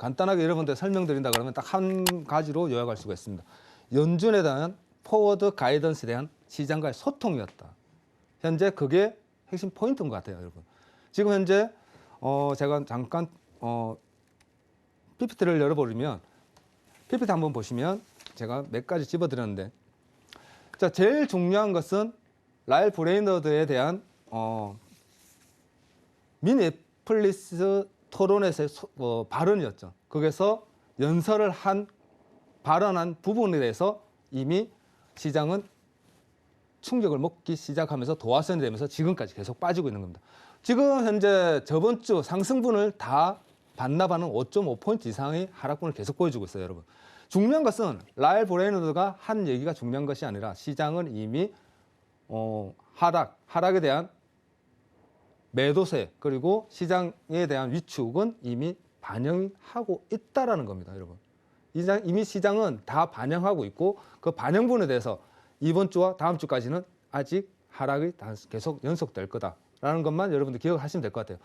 간단하게 여러분들 설명드린다 그러면 딱 한 가지로 요약할 수가 있습니다. 연준에 대한 포워드 가이던스에 대한 시장과의 소통이었다. 현재 그게 핵심 포인트인 것 같아요, 여러분. 지금 현재 제가 잠깐 PPT를 열어버리면 PPT 한번 보시면 제가 몇 가지 집어드렸는데, 자, 제일 중요한 것은 라일 브레이너드에 대한 미니애플리스 토론회에서의 발언이었죠. 거기서 연설을 발언한 부분에 대해서 이미 시장은 충격을 먹기 시작하면서 도화선이 되면서 지금까지 계속 빠지고 있는 겁니다. 지금 현재 저번 주 상승분을 다 반납하는 5.5포인트 이상의 하락분을 계속 보여주고 있어요, 여러분. 중요한 것은 라일 브레이너드가 한 얘기가 중요한 것이 아니라 시장은 이미 하락에 대한 매도세 그리고 시장에 대한 위축은 이미 반영하고 있다라는 겁니다, 여러분. 이미 시장은 다 반영하고 있고 그 반영분에 대해서 이번 주와 다음 주까지는 아직 하락이 계속 연속될 거다라는 것만 여러분들 기억하시면 될 것 같아요.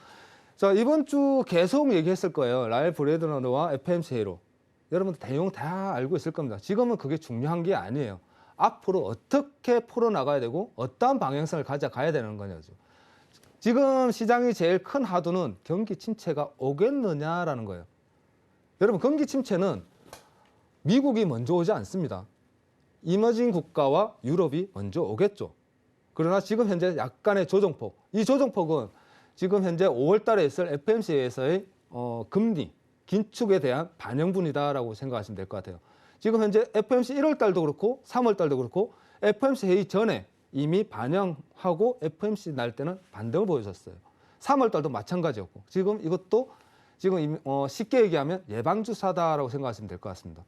자, 이번 주 계속 얘기했을 거예요. 라일 브레이너드와 FMCA로. 여러분들 내용 다 알고 있을 겁니다. 지금은 그게 중요한 게 아니에요. 앞으로 어떻게 풀어나가야 되고 어떠한 방향성을 가져가야 되는 거냐죠. 지금 시장이 제일 큰 하도는 경기 침체가 오겠느냐라는 거예요. 여러분, 경기 침체는 미국이 먼저 오지 않습니다. 이머징 국가와 유럽이 먼저 오겠죠. 그러나 지금 현재 약간의 조정폭, 이 조정폭은 지금 현재 5월 달에 있을 FMC에서의 금리 긴축에 대한 반영분이다라고 생각하시면 될 것 같아요. 지금 현재 FMC 1월 달도 그렇고 3월 달도 그렇고 FMC 회의 전에 이미 반영하고 FMC 날 때는 반등을 보여줬어요. 3월 달도 마찬가지였고 지금 이것도 지금 쉽게 얘기하면 예방주사다라고 생각하시면 될 것 같습니다.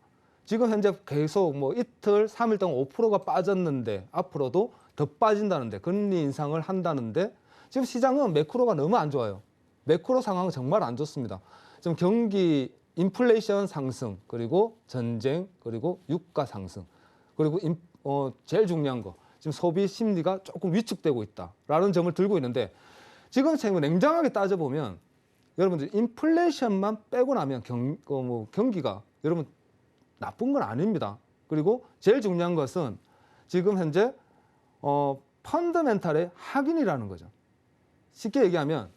지금 현재 계속 이틀, 3일 동안 5%가 빠졌는데 앞으로도 더 빠진다는데 금리 인상을 한다는데 지금 시장은 매크로가 너무 안 좋아요. 매크로 상황은 정말 안 좋습니다. 지금 경기 인플레이션 상승 그리고 전쟁 그리고 유가 상승 그리고 제일 중요한 거 지금 소비 심리가 조금 위축되고 있다라는 점을 들고 있는데 지금 냉정하게 따져보면 여러분들 인플레이션만 빼고 나면 경기가 여러분 나쁜 건 아닙니다. 그리고 제일 중요한 것은 지금 현재 펀더멘탈의 확인이라는 거죠. 쉽게 얘기하면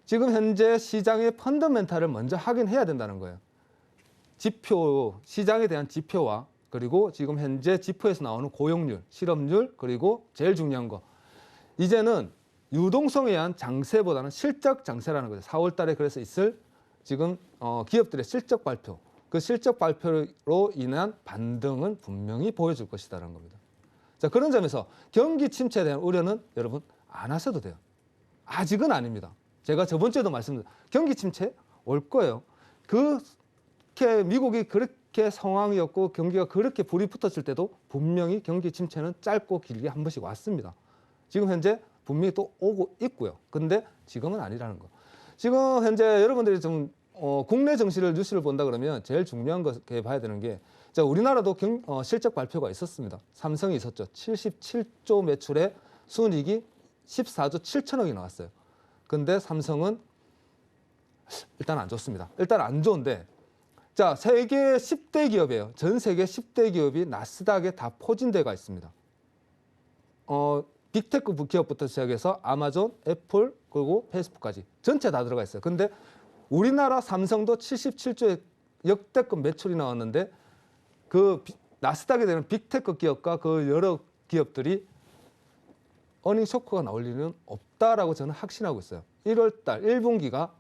지금 현재 시장의 펀더멘탈을 먼저 확인해야 된다는 거예요. 시장에 대한 지표와 그리고 지금 현재 지표에서 나오는 고용률, 실업률 그리고 제일 중요한 거 이제는 유동성에 의한 장세보다는 실적 장세라는 거죠. 4월 달에 그래서 있을 지금 기업들의 실적 발표, 그 실적 발표로 인한 반등은 분명히 보여줄 것이다라는 겁니다. 자, 그런 점에서 경기 침체에 대한 우려는 여러분 안 하셔도 돼요. 아직은 아닙니다. 제가 저번 주에도 말씀드렸죠. 경기 침체 올 거예요. 그렇게 미국이 그렇게 상황이었고 경기가 그렇게 불이 붙었을 때도 분명히 경기 침체는 짧고 길게 한 번씩 왔습니다. 지금 현재 분명히 또 오고 있고요. 근데 지금은 아니라는 거. 지금 현재 여러분들이 좀 국내 증시를 뉴스를 본다 그러면 제일 중요한 거 봐야 되는 게 자, 우리나라도 실적 발표가 있었습니다. 삼성이 있었죠. 77조 매출에 순이익이 14조 7천억이 나왔어요. 근데 삼성은 일단 안 좋습니다. 일단 안 좋은데 자, 세계 10대 기업이에요. 전 세계 10대 기업이 나스닥에 다 포진대가 있습니다. 빅테크 기업부터 시작해서 아마존, 애플, 그리고 페이스북까지 전체 다 들어가 있어요. 근데 우리나라 삼성도 77조의 역대급 매출이 나왔는데 그 나스닥에 되는 빅테크 기업과 그 여러 기업들이 어닝 쇼크가 나올 일은 없다라고 저는 확신하고 있어요. 1월 달 1분기가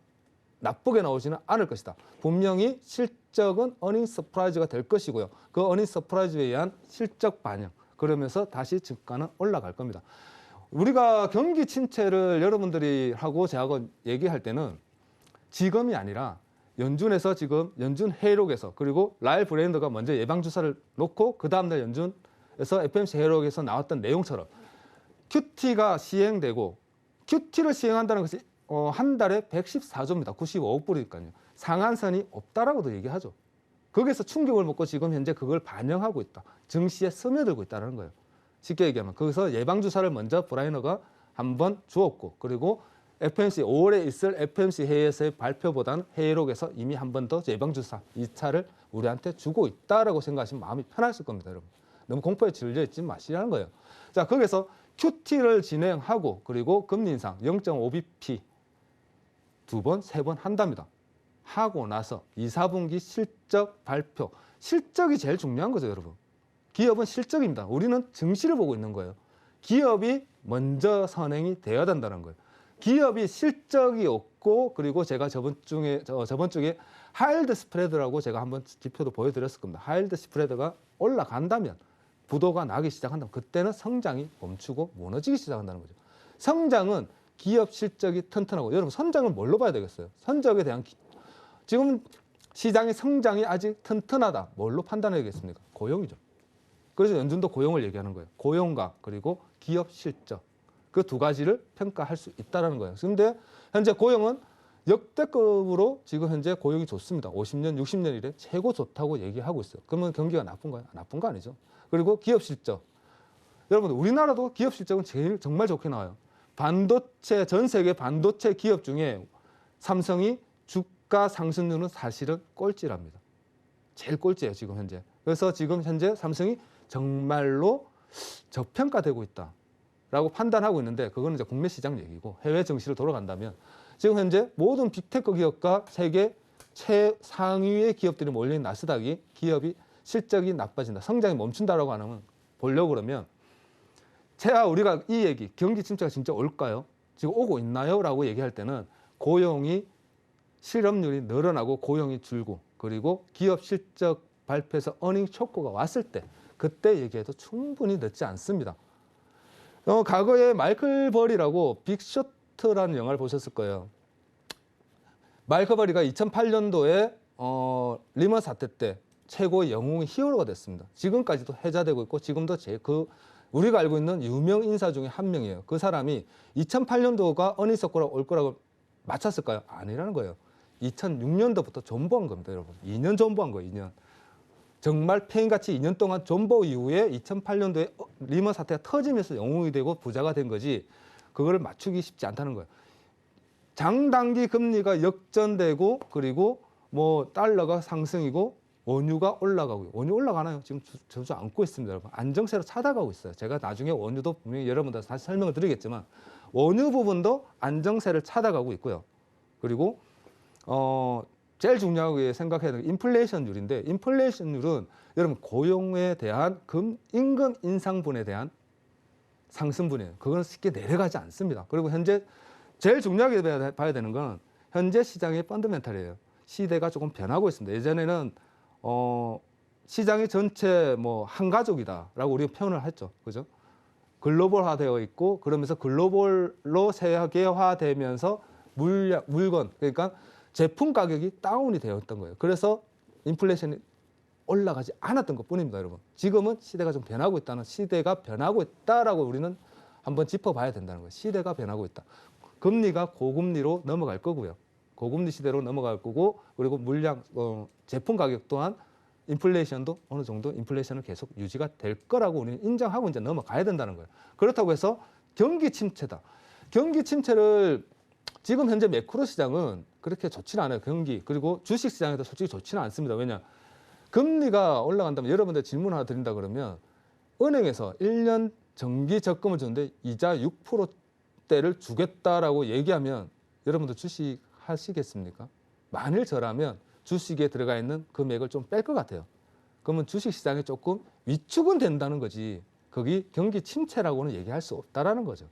나쁘게 나오지는 않을 것이다. 분명히 실적은 어닝 서프라이즈가 될 것이고요. 그 어닝 서프라이즈에 의한 실적 반영. 그러면서 다시 주가는 올라갈 겁니다. 우리가 경기 침체를 여러분들이 하고 저하고 얘기할 때는 지금이 아니라 연준에서 지금 연준 회의록에서 그리고 라일 브레이너드가 먼저 예방주사를 놓고 그 다음날 연준에서 FMC 회의록에서 나왔던 내용처럼 QT가 시행되고 QT를 시행한다는 것이 한 달에 114조입니다. 95억 불이니까요. 상한선이 없다라고도 얘기하죠. 거기서 충격을 먹고 지금 현재 그걸 반영하고 있다. 증시에 스며들고 있다는 거예요. 쉽게 얘기하면 거기서 예방주사를 먼저 브라이너가 한번 주었고 그리고 FMC 5월에 있을 FMC 회의에서의 발표보다는 회의록에서 이미 한 번 더 예방주사 2차를 우리한테 주고 있다라고 생각하시면 마음이 편하실 겁니다, 여러분. 너무 공포에 질려 있지 마시라는 거예요. 자, 거기서 QT를 진행하고 그리고 금리 인상 0.5bp 2번, 3번 한답니다. 하고 나서 2, 4분기 실적 발표. 실적이 제일 중요한 거죠, 여러분. 기업은 실적입니다. 우리는 증시를 보고 있는 거예요. 기업이 먼저 선행이 되어야 된다는 거예요. 기업이 실적이 없고 그리고 제가 저번 주에 하일드 스프레드라고 제가 한번 지표도 보여드렸을 겁니다. 하일드 스프레드가 올라간다면 부도가 나기 시작한다면 그때는 성장이 멈추고 무너지기 시작한다는 거죠. 성장은 기업 실적이 튼튼하고 여러분 성장을 뭘로 봐야 되겠어요? 성적에 대한 지금 시장의 성장이 아직 튼튼하다. 뭘로 판단해야겠습니까? 고용이죠. 그래서 연준도 고용을 얘기하는 거예요. 고용과 그리고 기업 실적. 그 두 가지를 평가할 수 있다는 거예요. 그런데 현재 고용은 역대급으로 지금 현재 고용이 좋습니다. 50년, 60년 이래 최고 좋다고 얘기하고 있어요. 그러면 경기가 나쁜가요? 나쁜 거 아니죠. 그리고 기업 실적. 여러분 우리나라도 기업 실적은 제일 정말 좋게 나와요. 반도체, 전 세계 반도체 기업 중에 삼성이 주가 상승률은 사실은 꼴찌랍니다. 제일 꼴찌예요, 지금 현재. 그래서 지금 현재 삼성이 정말로 저평가되고 있다라고 판단하고 있는데 그거는 이제 국내 시장 얘기고 해외 증시로 돌아간다면 지금 현재 모든 빅테크 기업과 세계 최상위의 기업들이 몰린 나스닥이 기업이 실적이 나빠진다, 성장이 멈춘다라고 하면 보려고 그러면 제가 우리가 이 얘기, 경기 침체가 진짜 올까요? 지금 오고 있나요? 라고 얘기할 때는 고용이 실업률이 늘어나고 고용이 줄고 그리고 기업 실적 발표에서 어닝 쇼크가 왔을 때 그때 얘기해도 충분히 늦지 않습니다. 과거에 마이클 버리라고 빅쇼트라는 영화를 보셨을 거예요. 마이클 버리가 2008년도에 리먼 사태 때 최고의 영웅의 히어로가 됐습니다. 지금까지도 회자되고 있고 지금도 우리가 알고 있는 유명 인사 중에 한 명이에요. 그 사람이 2008년도가 어닝 쇼크가 올 거라고 맞췄을까요? 아니라는 거예요. 2006년도부터 존버한 겁니다, 여러분. 2년 존버한 거예요, 2년. 정말 페인같이 2년 동안 존버 이후에 2008년도에 리먼 사태가 터지면서 영웅이 되고 부자가 된 거지 그거를 맞추기 쉽지 않다는 거예요. 장단기 금리가 역전되고 그리고 뭐 달러가 상승이고 원유가 올라가고요. 원유 올라가나요? 지금 주저앉고 있습니다, 여러분. 안정세로 찾아가고 있어요. 제가 나중에 원유도 분명히 여러분들 다시 설명을 드리겠지만 원유 부분도 안정세를 찾아가고 있고요. 그리고 제일 중요하게 생각해야 되는 게 인플레이션율인데 인플레이션율은 여러분 고용에 대한 임금 인상분에 대한 상승분이에요. 그건 쉽게 내려가지 않습니다. 그리고 현재 제일 중요하게 봐야 되는 건 현재 시장의 펀더멘탈이에요. 시대가 조금 변하고 있습니다. 예전에는 시장이 전체 뭐 한 가족이다라고 우리가 표현을 했죠. 그죠? 글로벌화되어 있고 그러면서 글로벌로 세계화되면서 물건 그러니까 제품 가격이 다운이 되었던 거예요. 그래서 인플레이션이 올라가지 않았던 것뿐입니다, 여러분. 지금은 시대가 좀 변하고 있다는 시대가 변하고 있다라고 우리는 한번 짚어봐야 된다는 거예요. 시대가 변하고 있다. 금리가 고금리로 넘어갈 거고요. 고금리 시대로 넘어갈 거고 그리고 제품 가격 또한 인플레이션도 어느 정도 인플레이션을 계속 유지가 될 거라고 우리는 인정하고 이제 넘어가야 된다는 거예요. 그렇다고 해서 경기 침체다. 경기 침체를 지금 현재 매크로 시장은 그렇게 좋지는 않아요. 경기 그리고 주식 시장에도 솔직히 좋지는 않습니다. 왜냐? 금리가 올라간다면 여러분들 질문 하나 드린다 그러면 은행에서 1년 정기 적금을 주는데 이자 6%대를 주겠다라고 얘기하면 여러분들 주식 하시겠습니까? 만일 저라면 주식에 들어가 있는 금액을 좀 뺄 것 같아요. 그러면 주식 시장이 조금 위축은 된다는 거지 거기 경기 침체라고는 얘기할 수 없다라는 거죠.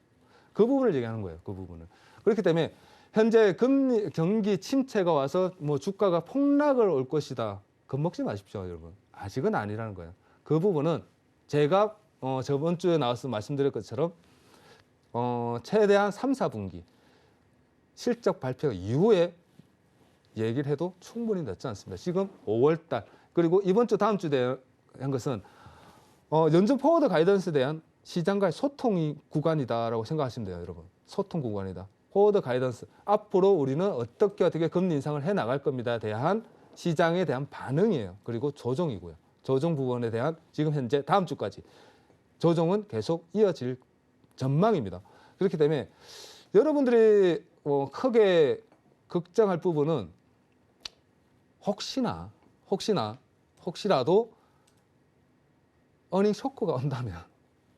그 부분을 얘기하는 거예요. 그 부분을. 그렇기 때문에 현재 경기 침체가 와서 뭐 주가가 폭락을 올 것이다. 겁먹지 마십시오, 여러분. 아직은 아니라는 거예요. 그 부분은 제가 저번 주에 나와서 말씀드릴 것처럼 최대한 3, 4분기 실적 발표 이후에 얘기를 해도 충분히 늦지 않습니다. 지금 5월달 그리고 이번 주 다음 주에 대한 것은 연준 포워드 가이던스에 대한 시장과의 소통 구간이다라고 생각하시면 돼요, 여러분. 소통 구간이다. 포워드 가이던스. 앞으로 우리는 어떻게 금리 인상을 해 나갈 겁니다에 대한 시장에 대한 반응이에요. 그리고 조정이고요. 조정 부분에 대한 지금 현재 다음 주까지 조정은 계속 이어질 전망입니다. 그렇기 때문에 여러분들이 크게 걱정할 부분은 혹시라도 어닝 쇼크가 온다면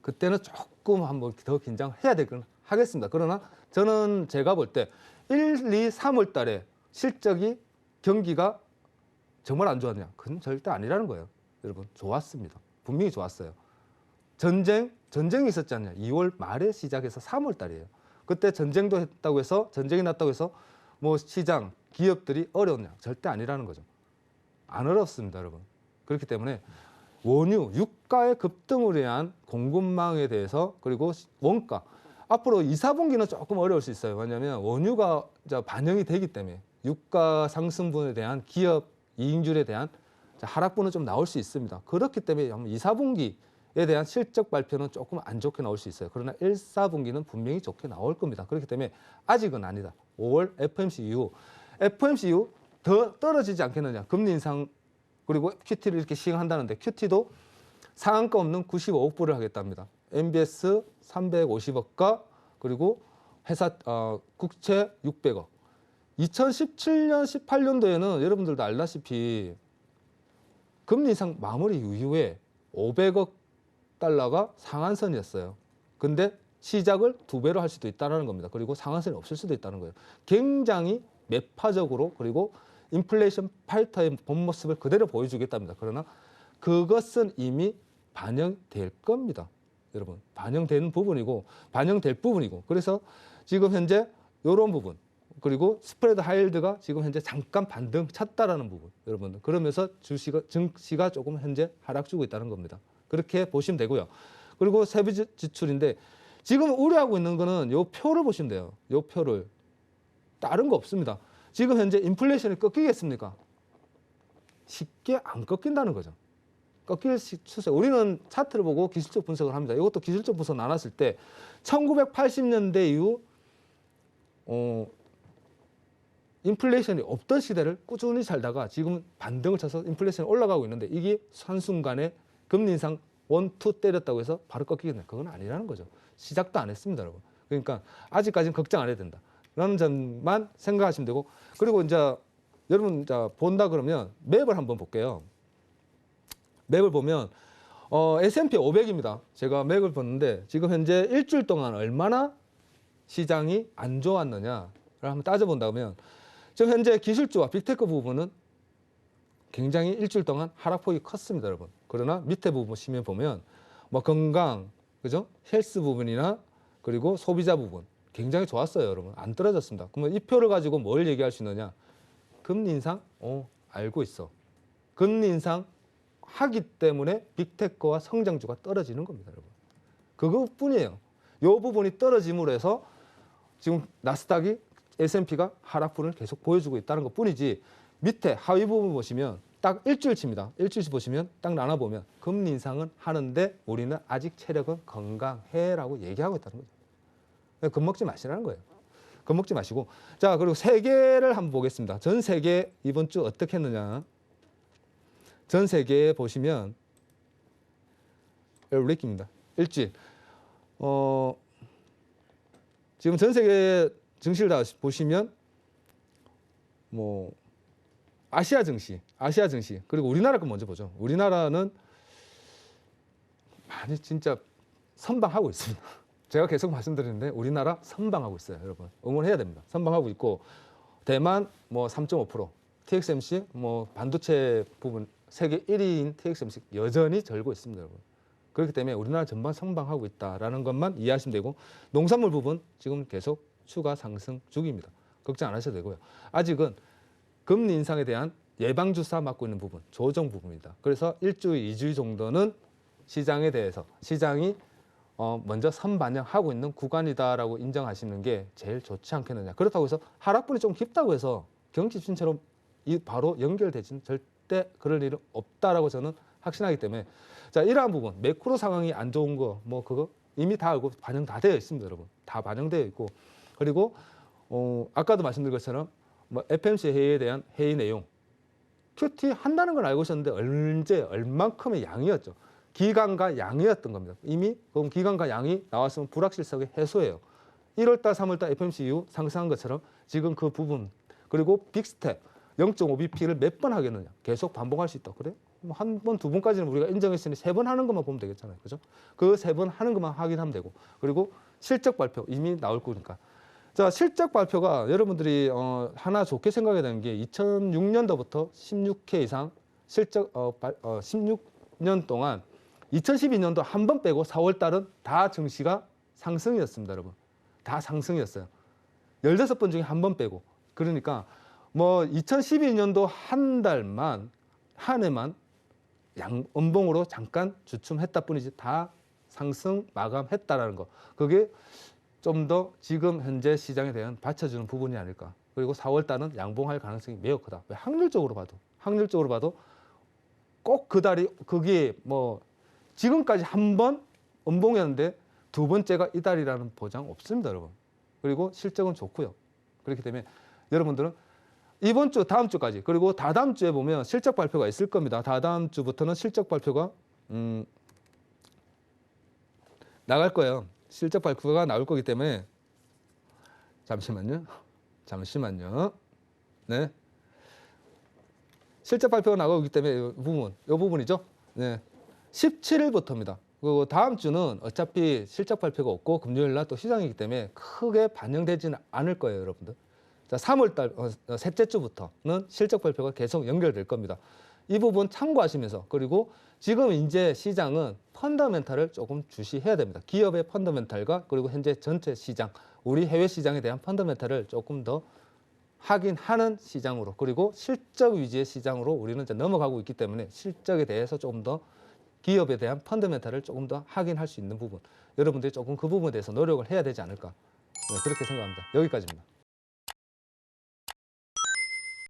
그때는 조금 한번 더 긴장해야 되긴 하겠습니다. 그러나 저는 제가 볼 때 1, 2, 3월 달에 실적이 경기가 정말 안 좋았냐? 그건 절대 아니라는 거예요. 여러분, 좋았습니다. 분명히 좋았어요. 전쟁이 있었지 않냐? 2월 말에 시작해서 3월 달이에요. 그때 전쟁이 났다고 해서 뭐 시장, 기업들이 어려웠냐? 절대 아니라는 거죠. 안 어렵습니다, 여러분. 그렇기 때문에 원유, 유가의 급등으로 인한 공급망에 대해서 그리고 원가, 앞으로 2, 4분기는 조금 어려울 수 있어요. 왜냐하면 원유가 반영이 되기 때문에 유가 상승분에 대한 기업 이익률에 대한 하락분은 좀 나올 수 있습니다. 그렇기 때문에 2, 4분기에 대한 실적 발표는 조금 안 좋게 나올 수 있어요. 그러나 1, 4분기는 분명히 좋게 나올 겁니다. 그렇기 때문에 아직은 아니다. 5월 FOMC 이후 더 떨어지지 않겠느냐. 금리 인상 그리고 QT를 이렇게 시행한다는데 QT도 상한가 없는 95억불을 하겠답니다. MBS 350억과 그리고 회사 국채 600억. 2017년, 18년도에는 여러분들도 알다시피 금리 인상 마무리 이후에 500억 달러가 상한선이었어요. 근데 시작을 2배로 할 수도 있다는 겁니다. 그리고 상한선이 없을 수도 있다는 거예요. 굉장히 매파적으로 그리고 인플레이션 파이터의 본 모습을 그대로 보여주겠답니다. 그러나 그것은 이미 반영될 겁니다. 여러분, 반영될 부분이고 그래서 지금 현재 이런 부분 그리고 스프레드 하이힐드가 지금 현재 잠깐 반등 찼다라는 부분 여러분들 그러면서 증시가 조금 현재 하락 주고 있다는 겁니다. 그렇게 보시면 되고요. 그리고 세부 지출인데 지금 우려하고 있는 거는 요 표를 보시면 돼요. 요 표를 다른 거 없습니다. 지금 현재 인플레이션이 꺾이겠습니까? 쉽게 안 꺾인다는 거죠. 꺾일 추세. 우리는 차트를 보고 기술적 분석을 합니다. 이것도 기술적 분석 나눴을 때 1980년대 이후 인플레이션이 없던 시대를 꾸준히 살다가 지금 반등을 쳐서 인플레이션이 올라가고 있는데 이게 한순간에 금리 인상 1, 2 때렸다고 해서 바로 꺾이겠냐? 그건 아니라는 거죠. 시작도 안 했습니다, 여러분. 그러니까 아직까지는 걱정 안 해도 된다. 라는 점만 생각하시면 되고 그리고 이제 여러분 본다 그러면 맵을 한번 볼게요. 맵을 보면 S&P 500입니다. 제가 맵을 봤는데 지금 현재 일주일 동안 얼마나 시장이 안 좋았느냐를 한번 따져본다면 지금 현재 기술주와 빅테크 부분은 굉장히 일주일 동안 하락폭이 컸습니다, 여러분. 그러나 밑에 부분 보면 뭐 건강, 그죠? 헬스 부분이나 그리고 소비자 부분 굉장히 좋았어요, 여러분. 안 떨어졌습니다. 그러면 이 표를 가지고 뭘 얘기할 수 있느냐? 금리 인상? 알고 있어. 금리 인상 하기 때문에 빅테크와 성장주가 떨어지는 겁니다, 여러분. 그것뿐이에요. 이 부분이 떨어짐으로 해서 지금 나스닥이 S&P가 하락분을 계속 보여주고 있다는 것뿐이지 밑에 하위 부분 보시면 딱 일주일치입니다. 일주일치 보시면 딱 나눠보면 금리 인상은 하는데 우리는 아직 체력은 건강해라고 얘기하고 있다는 거죠. 겁먹지 마시라는 거예요. 겁먹지 마시고 자 그리고 세계를 한번 보겠습니다. 전 세계 이번 주 어떻게 했느냐. 전 세계에 보시면 일주입니다. 일주일. 지금 전 세계 증시를 다 보시면 뭐 아시아 증시 그리고 우리나라 거 먼저 보죠. 우리나라는 많이 진짜 선방하고 있습니다. 제가 계속 말씀드리는데 우리나라 선방하고 있어요, 여러분. 응원해야 됩니다. 선방하고 있고 대만 뭐 3.5%, TXMC 뭐 반도체 부분 세계 1위인 TXMC 여전히 절고 있습니다, 여러분. 그렇기 때문에 우리나라 전반 선방하고 있다라는 것만 이해하시면 되고 농산물 부분 지금 계속 추가 상승 중입니다. 걱정 안 하셔도 되고요. 아직은 금리 인상에 대한 예방 주사 맞고 있는 부분, 조정 부분입니다. 그래서 1주, 2주 정도는 시장에 대해서 시장이 먼저 선반영하고 있는 구간이다라고 인정하시는 게 제일 좋지 않겠느냐. 그렇다고 해서 하락분이 좀 깊다고 해서 경기 추진처럼 바로 연결되지는 절대 그럴 일은 없다라고 저는 확신하기 때문에 자 이러한 부분 매크로 상황이 안 좋은 거 뭐 그거 이미 다 알고 반영 다 되어 있습니다, 여러분. 다 반영되어 있고 그리고 아까도 말씀드린 것처럼 뭐 FMC 회의에 대한 회의 내용 QT 한다는 걸 알고 있었는데 언제 얼만큼의 양이었죠. 기간과 양이었던 겁니다. 이미 그럼 기간과 양이 나왔으면 불확실성이 해소해요. 1월달, 3월달 FOMC 이후 상승한 것처럼 지금 그 부분 그리고 빅스텝 0.5bp를 몇 번 하겠느냐 계속 반복할 수 있다. 그래? 한 번, 두 번까지는 우리가 인정했으니 세 번 하는 것만 보면 되겠잖아요. 그죠? 그 세 번 하는 것만 확인하면 되고 그리고 실적 발표 이미 나올 거니까. 자, 실적 발표가 여러분들이 하나 좋게 생각해야 되는 게 2006년도부터 16회 이상 실적 16년 동안 2012년도 한 번 빼고 4월 달은 다 증시가 상승이었습니다, 여러분. 다 상승이었어요. 16번 중에 한 번 빼고. 그러니까 뭐 2012년도 한 달만 한 해만 음봉으로 잠깐 주춤했다 뿐이지 다 상승 마감했다라는 거. 그게 좀 더 지금 현재 시장에 대한 받쳐주는 부분이 아닐까. 그리고 4월 달은 양봉할 가능성이 매우 크다. 왜? 확률적으로 봐도 꼭 그 달이 그게 뭐 지금까지 한 번 음봉이었는데 두 번째가 이 달이라는 보장 없습니다, 여러분. 그리고 실적은 좋고요. 그렇기 때문에 여러분들은 이번 주, 다음 주까지 그리고 다다음 주에 보면 실적 발표가 있을 겁니다. 다다음 주부터는 실적 발표가 나갈 거예요. 실적 발표가 나올 거기 때문에 잠시만요. 네. 실적 발표가 나오기 때문에 이 부분이죠. 네. 17일부터입니다. 그리고 다음 주는 어차피 실적 발표가 없고 금요일 날 또 시장이기 때문에 크게 반영되지는 않을 거예요, 여러분들. 자, 3월 달 셋째 주부터는 실적 발표가 계속 연결될 겁니다. 이 부분 참고하시면서 그리고 지금 이제 시장은 펀더멘탈을 조금 주시해야 됩니다. 기업의 펀더멘탈과 그리고 현재 전체 시장, 우리 해외 시장에 대한 펀더멘탈을 조금 더 확인하는 시장으로 그리고 실적 위주의 시장으로 우리는 이제 넘어가고 있기 때문에 실적에 대해서 조금 더 기업에 대한 펀더멘탈을 조금 더 확인할 수 있는 부분 여러분들이 조금 그 부분에 대해서 노력을 해야 되지 않을까 그렇게 생각합니다. 여기까지입니다.